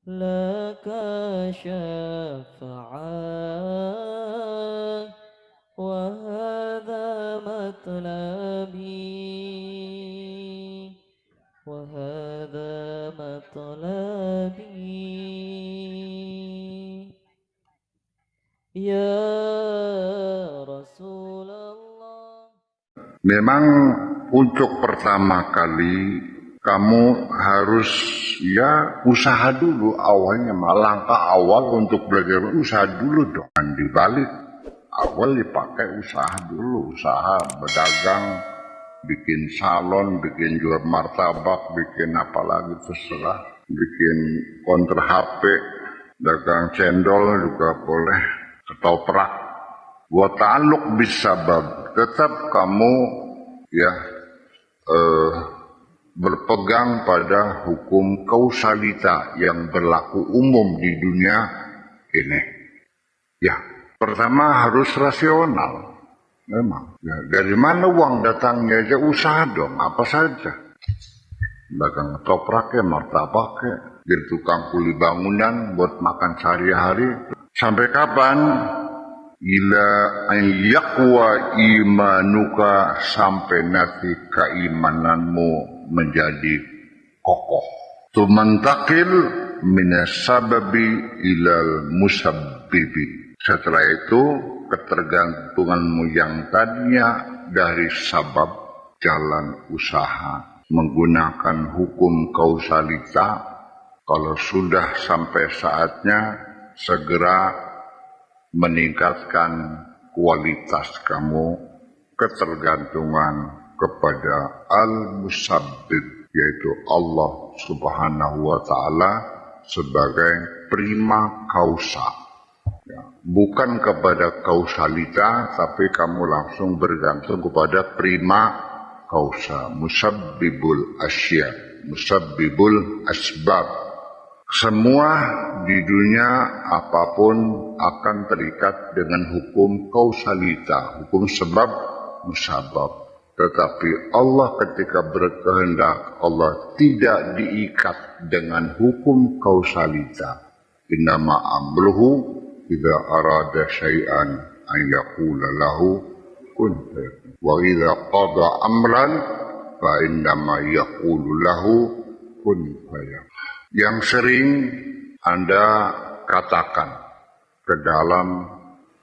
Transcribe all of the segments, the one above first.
لك شفاعة وهذا مطلبي وهذا مطلبي يا رسول الله. Memang untuk pertama kali kamu harus usaha dulu awalnya, langkah awal untuk belajar usaha dulu dong. Dan dibalik awal dipakai usaha dulu, usaha berdagang, bikin salon, bikin jual martabak, bikin apa lagi terserah, bikin konter HP, dagang cendol juga boleh, ketoprak. Wa ta'alluq bisabab, tetap kamu berpegang pada hukum kausalita yang berlaku umum di dunia ini. Ya, pertama harus rasional. Memang. Ya, dari mana uang datangnya aja usaha dong, apa saja. Dagang ketoprak ya, martabak ya, jadi tukang kuli bangunan buat makan sehari-hari. Sampai kapan? Ila an yaqwa imanuka, sampai nanti keimananmu menjadi kokoh. Tumantakil minas sababi ilal musabbibi. Setelah itu ketergantunganmu yang tadinya dari sabab jalan usaha menggunakan hukum kausalita, kalau sudah sampai saatnya segera meningkatkan kualitas kamu ketergantungan kepada al-musabbib, yaitu Allah Subhanahu wa ta'ala sebagai prima causa. Ya, bukan kepada kausalita, tapi kamu langsung bergantung kepada prima causa, musabbibul asya, musabbibul asbab. Semua di dunia apapun akan terikat dengan hukum kausalita, hukum sebab musabab. Tetapi Allah ketika berkehendak, Allah tidak diikat dengan hukum kausalita. Innama amruhu idza arada syai'an an yaqula lahu kun fayakun. Wa idza qada amran fa innama yaqulu lahu kun fayakun. Yang sering Anda katakan ke dalam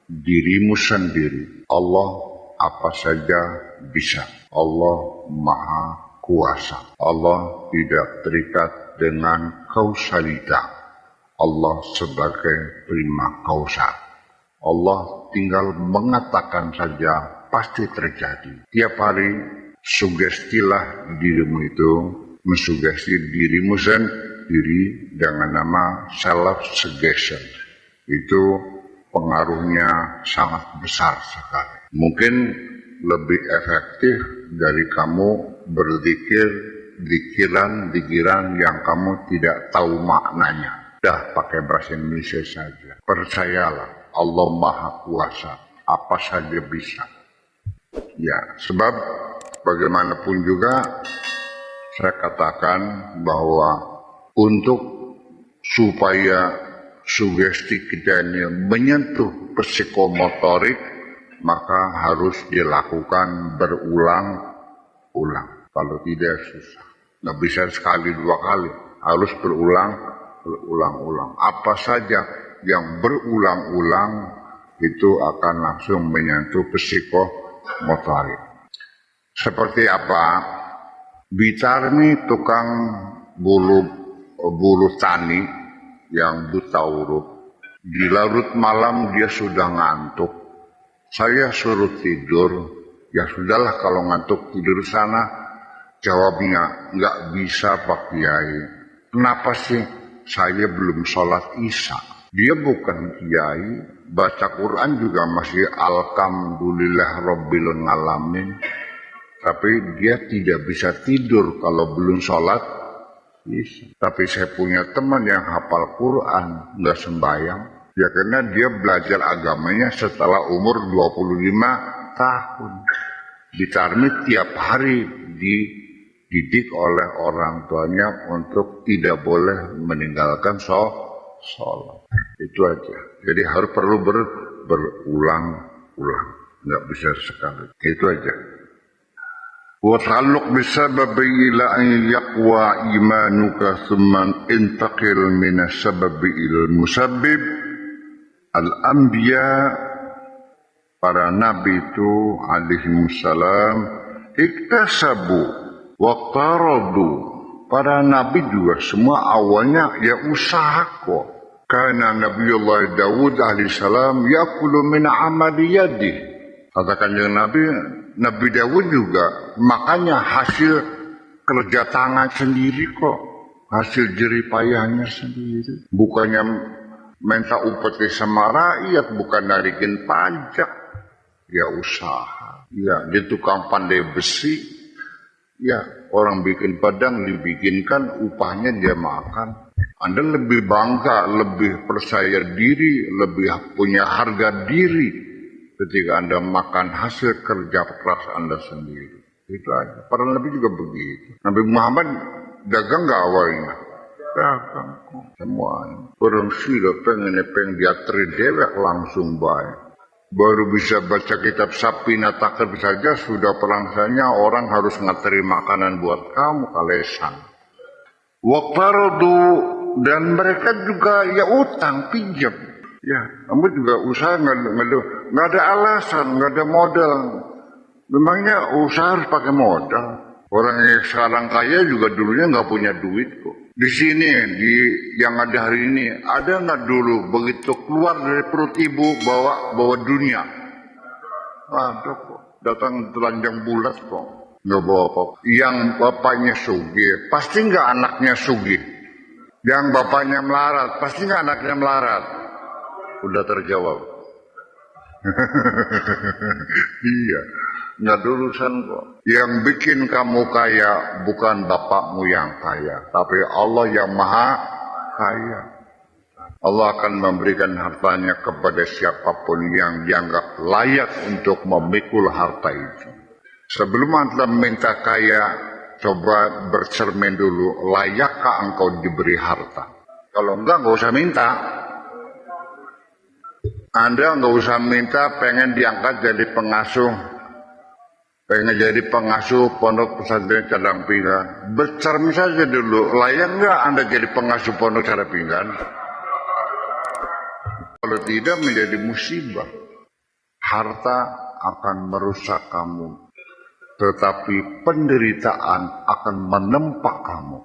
dirimu sendiri, Allah apa saja bisa, Allah maha kuasa, Allah tidak terikat dengan kausalita, Allah sebagai prima causa. Allah tinggal mengatakan saja pasti terjadi. Tiap hari sugestilah dirimu itu, mensugesti dirimu sendiri dengan nama self-suggestion. Itu pengaruhnya sangat besar sekali. Mungkin lebih efektif dari kamu berzikir zikiran yang kamu tidak tahu maknanya. Dah pakai bahasa Indonesia saja. Percayalah, Allah Maha Kuasa, apa saja bisa. Ya, sebab bagaimanapun juga saya katakan bahwa untuk supaya sugesti kita ini menyentuh psikomotorik, maka harus dilakukan berulang-ulang. Kalau tidak susah. Nggak bisa sekali dua kali, harus berulang-ulang. Apa saja yang berulang-ulang itu akan langsung menyentuh psikomotorik. Seperti apa? Bicar ini tukang bulu tani yang buta huruf. Di larut malam dia sudah ngantuk. Saya suruh tidur. Ya sudahlah kalau ngantuk tidur sana. Jawabnya, nggak bisa Pak Kiai. Kenapa sih? Saya belum sholat isya. Dia bukan kiai. Baca Quran juga masih alhamdulillah rabbil alamin. Tapi dia tidak bisa tidur kalau belum sholat isya. Tapi saya punya teman yang hafal Quran, nggak sembahyang. Ya karena dia belajar agamanya setelah umur 25 tahun. Di Tarmit tiap hari dididik oleh orang tuanya untuk tidak boleh meninggalkan sholat. Itu aja. Jadi harus perlu berulang-ulang, nggak bisa sekali. Itu aja. Wa ta'alluq bisababi ila an yaqwa imanuka thumma intaqil min as-sababi ila al-musabbib. Al-anbiya, para nabi itu alaihimussalam, iktasabu wa qaradu. Para nabi juga semua awalnya ya usaha kok. Karena Nabiullah Daud alaihissalam yakulu min amali yadih. Katakan yang Nabi Daud juga makanya hasil kerja tangan sendiri kok. Hasil jerih payahnya sendiri. Bukannya minta upeti sama rakyat, bukan narikin pajak. Ya usaha. Ya dia tukang pandai besi. Ya orang bikin padang dibikinkan, upahnya dia makan. Anda lebih bangga, lebih percaya diri, lebih punya harga diri ketika Anda makan hasil kerja keras Anda sendiri. Itu aja. Para Nabi juga begitu. Nabi Muhammad dagang gak awalnya? Dagang kok. Semuanya. Orang sudah pengen dia terdewek langsung baik. Baru bisa baca kitab Sapina Takib saja sudah perangsanya orang harus ngateri makanan buat kamu kalesan. Waqtaradu, dan mereka juga ya utang, pinjam. Ya, kamu juga usaha nggak ada alasan, nggak ada modal. Memangnya usaha harus pakai modal. Orang yang sekarang kaya juga dulunya nggak punya duit kok. Di sini, yang ada hari ini, ada nggak dulu begitu keluar dari perut ibu bawa dunia? Ada kok, datang telanjang bulat kok, nggak bawa apa-apa. Yang bapaknya sugih, pasti nggak anaknya sugih. Yang bapaknya melarat, pasti nggak anaknya melarat. Udah terjawab. Iya. Nggak ada urusan kok. Yang bikin kamu kaya bukan bapakmu yang kaya, tapi Allah yang maha kaya. Allah akan memberikan hartanya kepada siapapun yang dianggap layak untuk memikul harta itu. Sebelum Anda minta kaya, coba bercermin dulu, layakkah engkau diberi harta? Kalau enggak usah minta. Anda nggak usah minta pengen diangkat jadi pengasuh. Pengen jadi pengasuh pondok pesantren Cadang Pinggan. Bercermin saja dulu, layak nggak Anda jadi pengasuh pondok Cadang Pinggan? Kalau tidak menjadi musibah. Harta akan merusak kamu, tetapi penderitaan akan menempa kamu.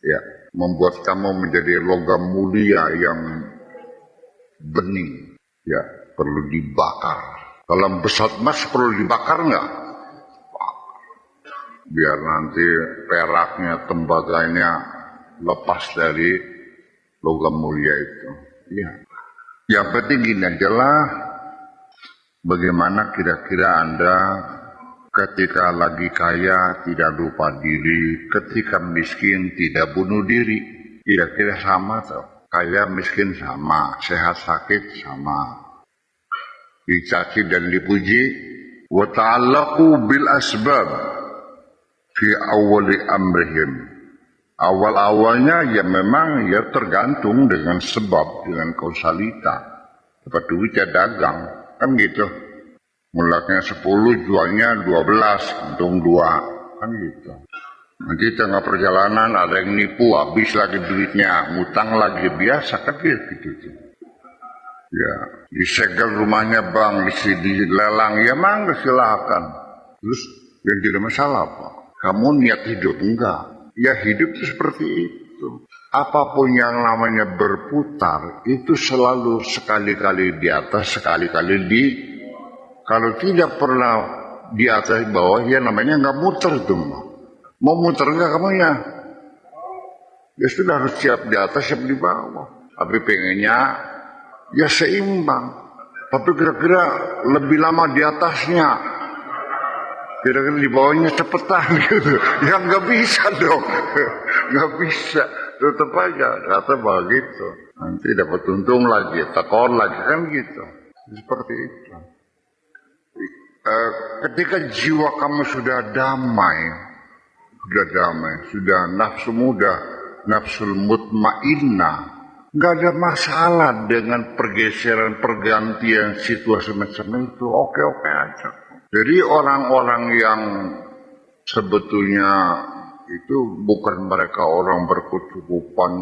Ya, membuat kamu menjadi logam mulia yang bening. Ya, perlu dibakar. Kalau besar emas perlu dibakar nggak? Biar nanti peraknya, tembaganya lepas dari logam mulia itu. Ya. Yang penting gini aja lah. Bagaimana kira-kira Anda ketika lagi kaya tidak lupa diri, ketika miskin tidak bunuh diri. Kira-kira sama tuh. Kaya miskin sama, sehat sakit sama. Dicaci dan dipuji. Wa ta'allaqu bil asbab fi awwali amrihim. Awal-awalnya ya memang ya tergantung dengan sebab, dengan kausalita. Dapat duit ya dagang, kan gitu. Mulanya 10, jualnya 12, untung 2, kan gitu. Nanti tengah perjalanan ada yang nipu, habis lagi duitnya, ngutang lagi, biasa kan gitu. Ya, disegel rumahnya bang, dilelang, ya mangga silakan. Terus yang tidak masalah apa? Kamu niat hidup enggak? Ya hidup itu seperti itu. Apapun yang namanya berputar itu selalu sekali-kali di atas, sekali-kali di. Kalau tidak pernah di atas bawah, ya namanya nggak muter tuh. Mau muter enggak kamu ya? Ya sudah harus siap di atas, siap di bawah. Tapi pengennya ya seimbang, tapi kira-kira lebih lama di atasnya, kira-kira di bawahnya cepetan gitu. Ya nggak bisa dong, nggak bisa. Tetap aja kata begitu. Nanti dapat untung lagi, tekor lagi kan gitu. Seperti itu. Ketika jiwa kamu sudah damai, sudah damai, sudah nafsu muda, nafsul mutmainnah. Nggak ada masalah dengan pergeseran, pergantian situasi macam itu. Oke-oke aja. Jadi orang-orang yang sebetulnya itu bukan mereka orang berkecukupan,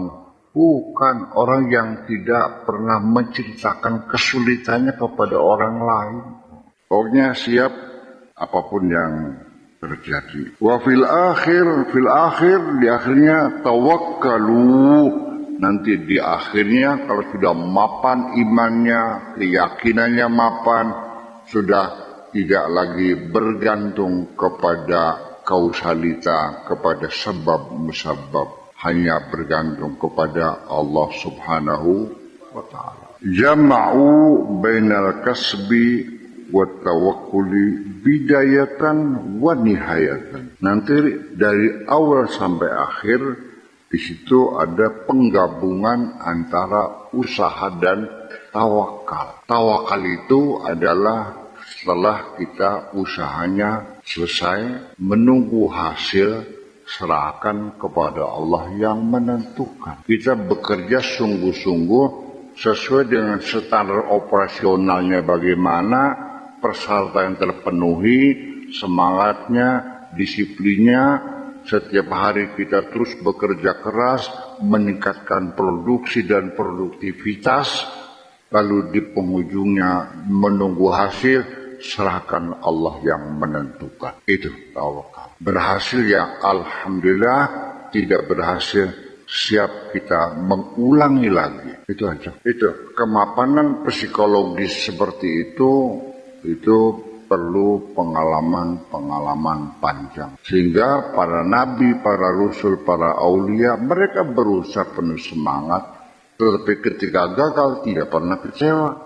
bukan orang yang tidak pernah menceritakan kesulitannya kepada orang lain. Pokoknya siap apapun yang terjadi. Wa fil akhir di akhirnya tawakkalu. Nanti di akhirnya kalau sudah mapan imannya, keyakinannya mapan, sudah tidak lagi bergantung kepada kausalita, kepada sebab musabab, hanya bergantung kepada Allah Subhanahu wa taala. Jama'u bainal kasbi wa tawakkuli bidayatan wa nihayatan. Nanti dari awal sampai akhir di situ ada penggabungan antara usaha dan tawakal. Tawakal itu adalah setelah kita usahanya selesai, menunggu hasil, serahkan kepada Allah yang menentukan. Kita bekerja sungguh-sungguh sesuai dengan standar operasionalnya bagaimana, persyaratan yang terpenuhi, semangatnya, disiplinnya. Setiap hari kita terus bekerja keras, meningkatkan produksi dan produktivitas, lalu di penghujungnya menunggu hasil, serahkan Allah yang menentukan. Itu tawakal. Berhasil ya Alhamdulillah, tidak berhasil siap kita mengulangi lagi. Itu aja. Itu kemapanan psikologis seperti itu perlu pengalaman panjang. Sehingga para nabi, para rasul, para aulia, mereka berusaha penuh semangat. Tetapi ketika gagal tidak pernah kecewa.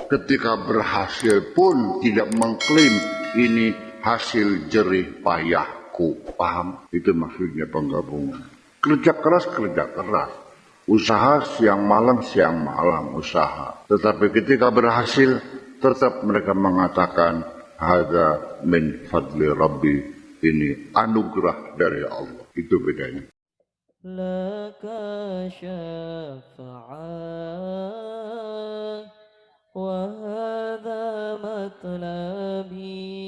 Ketika berhasil pun tidak mengklaim ini hasil jerih payahku. Paham? Itu maksudnya penggabungan. Kerja keras. Usaha siang malam usaha. Tetapi ketika berhasil tetap mereka mengatakan hadza min fadli rabbi, ini anugerah dari Allah. Itu bedanya. Laka syafa'ah wa hadha matlabi